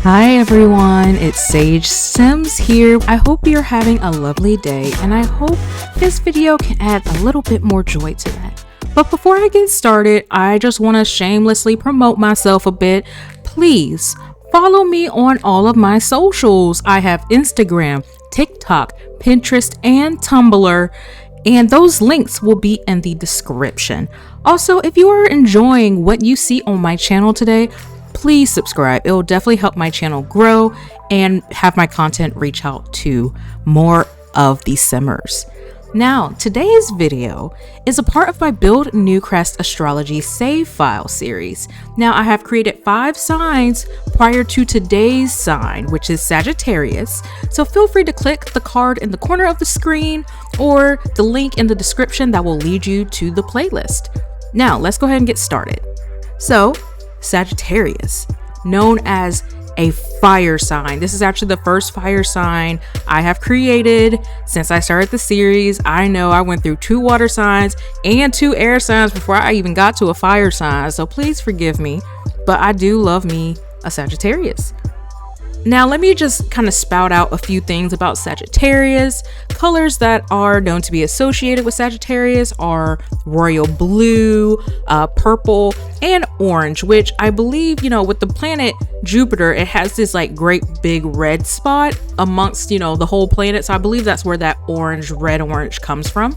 Hi everyone, it's Sage Sims here. I hope you're having a lovely day and I hope this video can add a little bit more joy to that. But before I get started, I just want to shamelessly promote myself a bit. Please follow me on all of my socials. I have Instagram, TikTok, Pinterest, and Tumblr, and those links will be in the description. Also, if you are enjoying what you see on my channel today, please subscribe. It will definitely help my channel grow and have my content reach out to more of the simmers. Now, today's video is a part of my Build Newcrest Astrology save file series. Now, I have created 5 signs prior to today's sign, which is Sagittarius. So feel free to click the card in the corner of the screen or the link in the description that will lead you to the playlist. Now, let's go ahead and get started. So, Sagittarius, known as a fire sign. This is actually the first fire sign I have created since I started the series. I know I went through 2 water signs and 2 air signs before I even got to a fire sign, so please forgive me, but I do love me a Sagittarius. Now, let me just kind of spout out a few things about Sagittarius. Colors that are known to be associated with Sagittarius are royal blue, purple, and orange, which I believe, with the planet Jupiter, it has this like great big red spot amongst, the whole planet. So I believe that's where that red orange comes from.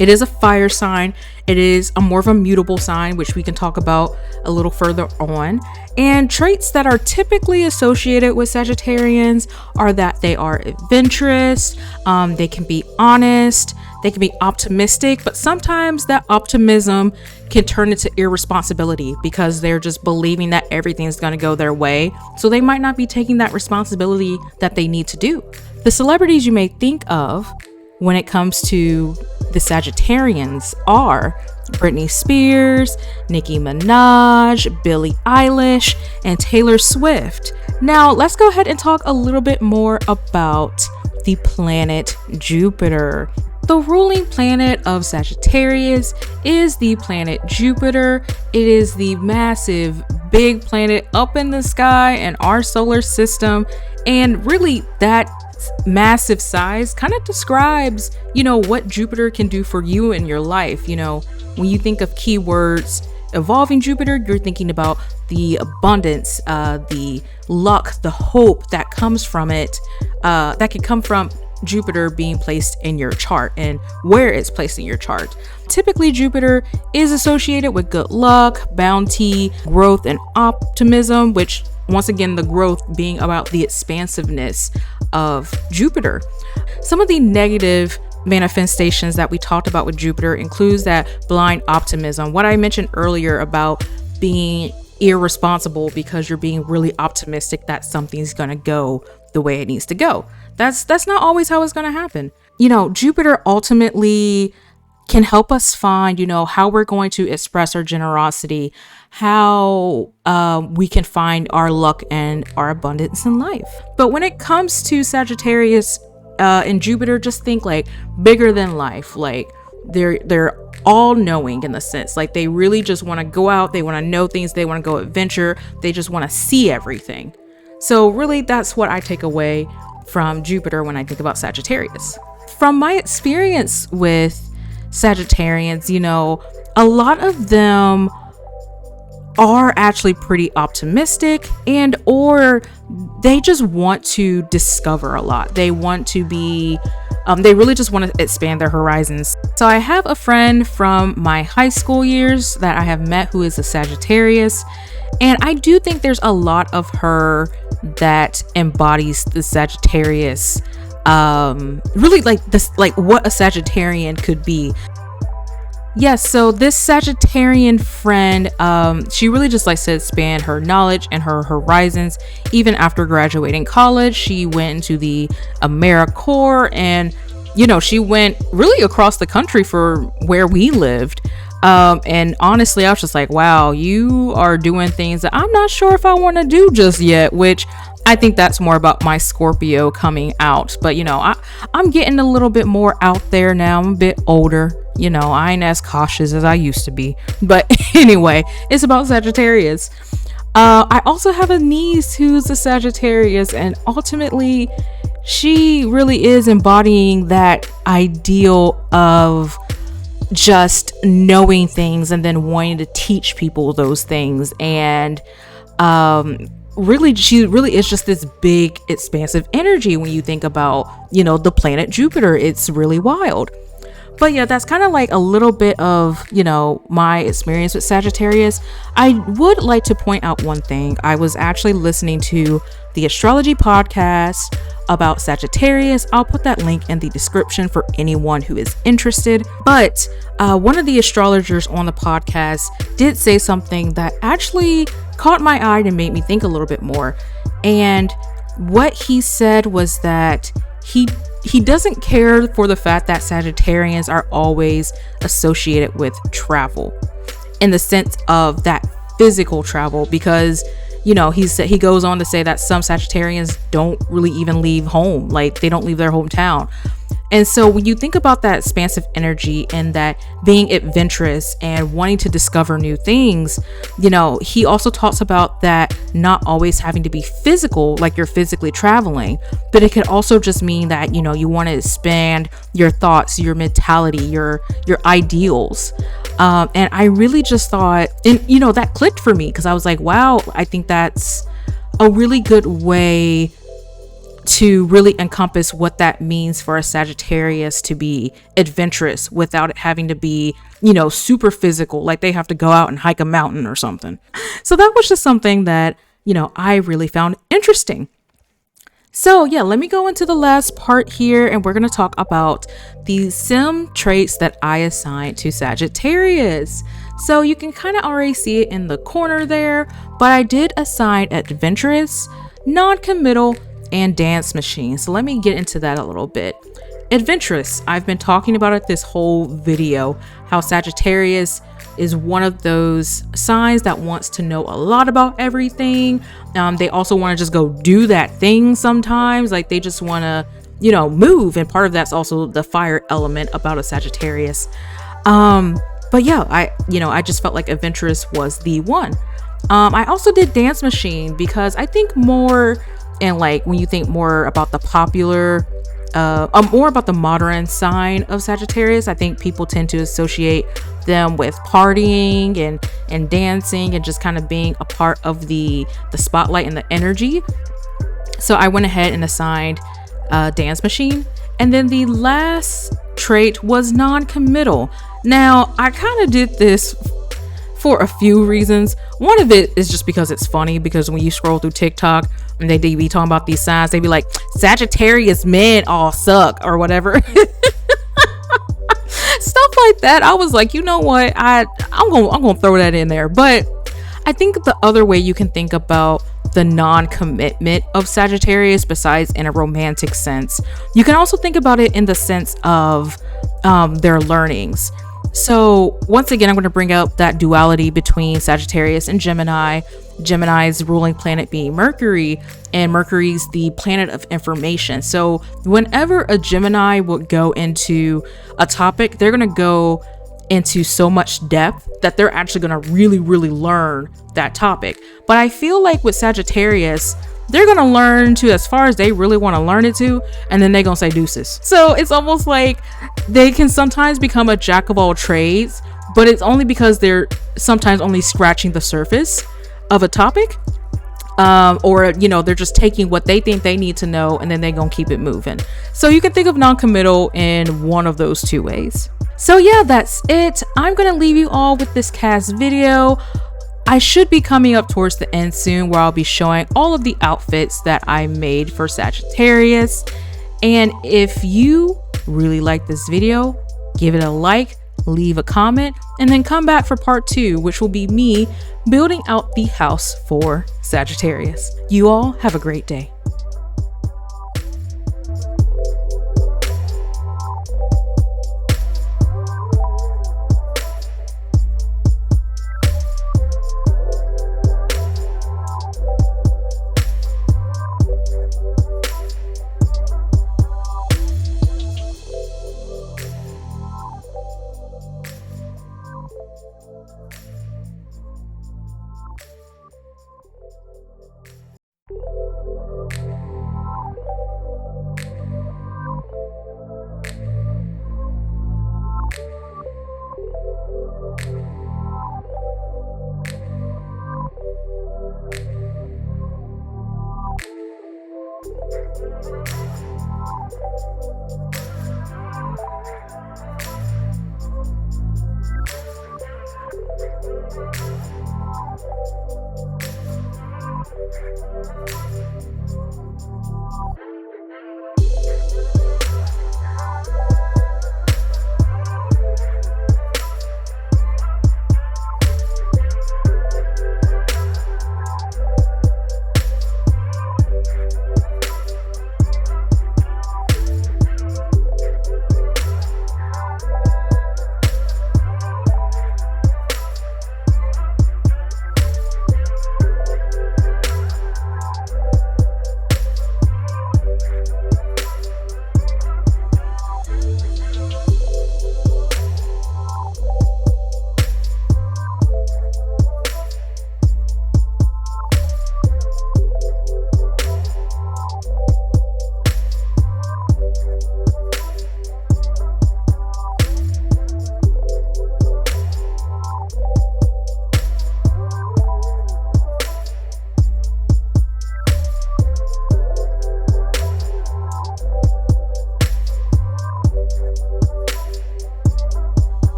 It is a fire sign. It is a more of a mutable sign, which we can talk about a little further on. And traits that are typically associated with Sagittarians are that they are adventurous, they can be honest, they can be optimistic, but sometimes that optimism can turn into irresponsibility because they're just believing that everything's going to go their way. So they might not be taking that responsibility that they need to do. The celebrities you may think of when it comes to the Sagittarians are Britney Spears, Nicki Minaj, Billie Eilish, and Taylor Swift. Now, let's go ahead and talk a little bit more about the planet Jupiter. The ruling planet of Sagittarius is the planet Jupiter. It is the massive, big planet up in the sky in our solar system. And really, that massive size kind of describes, what Jupiter can do for you in your life. When you think of keywords evolving Jupiter, you're thinking about the abundance, the luck, the hope that comes from it, that can come from Jupiter being placed in your chart and where it's placed in your chart. Typically, Jupiter is associated with good luck, bounty, growth, and optimism, which once again, the growth being about the expansiveness of Jupiter. Some of the negative manifestations that we talked about with Jupiter includes that blind optimism. What I mentioned earlier about being irresponsible because you're being really optimistic that something's going to go the way it needs to go. That's not always how it's going to happen. Jupiter ultimately can help us find, how we're going to express our generosity, how we can find our luck and our abundance in life. But when it comes to Sagittarius and Jupiter, just think like bigger than life. Like they're all knowing in the sense, like they really just want to go out. They want to know things. They want to go adventure. They just want to see everything. So really, that's what I take away from Jupiter when I think about Sagittarius. From my experience with Sagittarians, a lot of them are actually pretty optimistic or they just want to discover a lot. They want to be, they really just want to expand their horizons. So I have a friend from my high school years that I have met who is a Sagittarius. And I do think there's a lot of her that embodies the Sagittarius, really like this, like what a Sagittarian could be. Yes, so this Sagittarian friend, she really just likes to expand her knowledge and her horizons. Even after graduating college, she went into the AmeriCorps and, she went really across the country for where we lived. And honestly, I was just like, wow, you are doing things that I'm not sure if I want to do just yet, which I think that's more about my Scorpio coming out. But, I'm getting a little bit more out there now. I'm a bit older. I ain't as cautious as I used to be. But anyway, it's about Sagittarius. I also have a niece who's a Sagittarius, and ultimately she really is embodying that ideal of just knowing things and then wanting to teach people those things. And really, she really is just this big expansive energy when you think about, the planet Jupiter. It's really wild. But yeah, that's kind of like a little bit of, my experience with Sagittarius. I would like to point out one thing. I was actually listening to the Astrology Podcast about Sagittarius. I'll put that link in the description for anyone who is interested. But one of the astrologers on the podcast did say something that actually caught my eye and made me think a little bit more. And what he said was that he doesn't care for the fact that Sagittarians are always associated with travel, in the sense of that physical travel, because he goes on to say that some Sagittarians don't really even leave home, like they don't leave their hometown. And so when you think about that expansive energy and that being adventurous and wanting to discover new things, he also talks about that not always having to be physical, like you're physically traveling, but it could also just mean that, you want to expand your thoughts, your mentality, your ideals. And I really just thought, and that clicked for me, because I was like, wow, I think that's a really good way to really encompass what that means for a Sagittarius to be adventurous without it having to be, super physical, like they have to go out and hike a mountain or something. So that was just something that, I really found interesting. So yeah, let me go into the last part here, and we're going to talk about the sim traits that I assigned to Sagittarius. So you can kind of already see it in the corner there, but I did assign Adventurous, Non-Committal, and Dance Machine. So let me get into that a little bit. Adventurous, I've been talking about it this whole video, how Sagittarius is one of those signs that wants to know a lot about everything. They also want to just go do that thing sometimes, like they just want to move, and part of that's also the fire element about a Sagittarius. But yeah, I just felt like Adventurous was the one. I also did Dance Machine because I think more, and like when you think more about the popular, more about the modern sign of Sagittarius, I think people tend to associate them with partying and dancing and just kind of being a part of the spotlight and the energy. So I went ahead and assigned Dance Machine. And then the last trait was Non-Committal. Now, I kind of did this for a few reasons. One of it is just because it's funny, because when you scroll through TikTok and they be talking about these signs, they be like, Sagittarius men all suck or whatever. Stuff like that. I was like, you know what? I'm gonna throw that in there. But I think the other way you can think about the non-commitment of Sagittarius, besides in a romantic sense, you can also think about it in the sense of their learnings. So once again, I'm going to bring out that duality between Sagittarius and Gemini. Gemini's ruling planet being Mercury, and Mercury's the planet of information. So whenever a Gemini would go into a topic, they're going to go into so much depth that they're actually going to really, really learn that topic. But I feel like with Sagittarius, they're going to learn to as far as they really want to learn it to, and then they're going to say deuces. So it's almost like they can sometimes become a jack of all trades, but it's only because they're sometimes only scratching the surface of a topic, or they're just taking what they think they need to know, and then they're going to keep it moving. So you can think of non-committal in one of those two ways. So yeah, that's it. I'm going to leave you all with this CAS video. I should be coming up towards the end soon, where I'll be showing all of the outfits that I made for Sagittarius. And if you really like this video, give it a like, leave a comment, and then come back for part 2, which will be me building out the house for Sagittarius. You all have a great day.